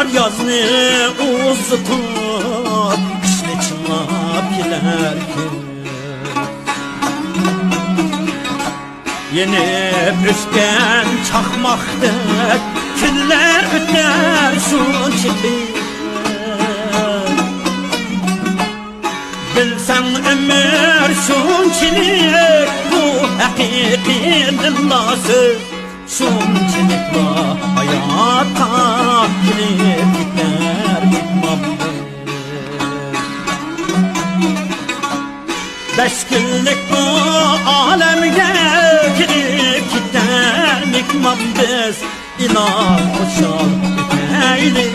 kar yazını uzutup kışını çınlap giderken yenip üstten çakmaktır günler öter şunçilik bilsen ömür şunçilik bu hakiki dillası şunçilik var hayata girip gider gitmem 5 günlük bu alemge girip gider gitmem biz ilah koşal etmeyli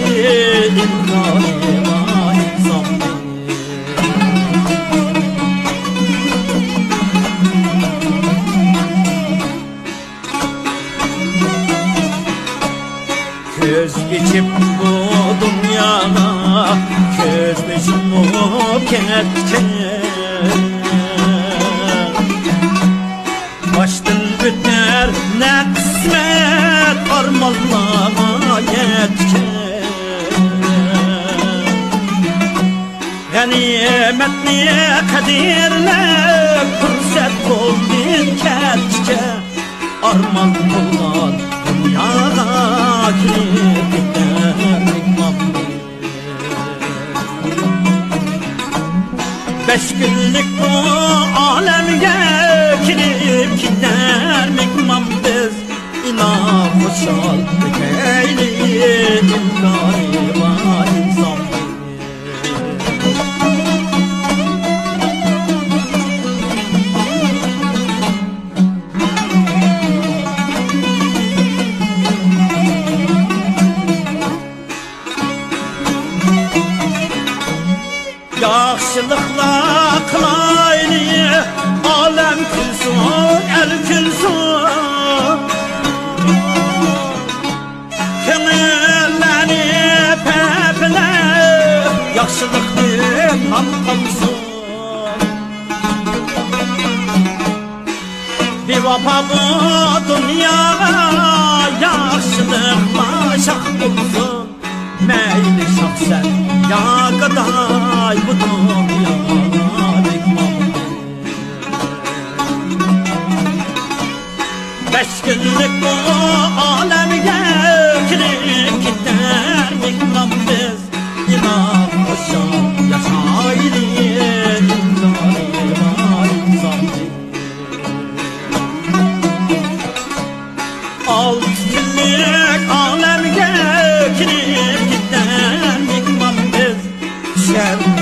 imkanıma insan Göz geçip bu dünyana gözümü yumup ketken baştan öter ne kısmet armanlama yetken ganimetli kadirler fırsat buldun ketke arman bulman dünyada girip gider gitmem 5 günlük bu alemge girip gider gitmem biz ilah koşal ekeyli imkanı var insan Yaxşılıkla kılaylı alem külsün el külsün Kınırlanıp hepler yaxşılıklı tam kalsın Bir vapa bu dünyaya yaxşılıkla şah bulsun Meyli şahsen ya kaday bu dünyaya bekmam 5 günlük bu alemge girip gider bekmam biz ilah koşan yaşaylı imkanı var insan 6 günlük alemge girip gider bekmam biz şer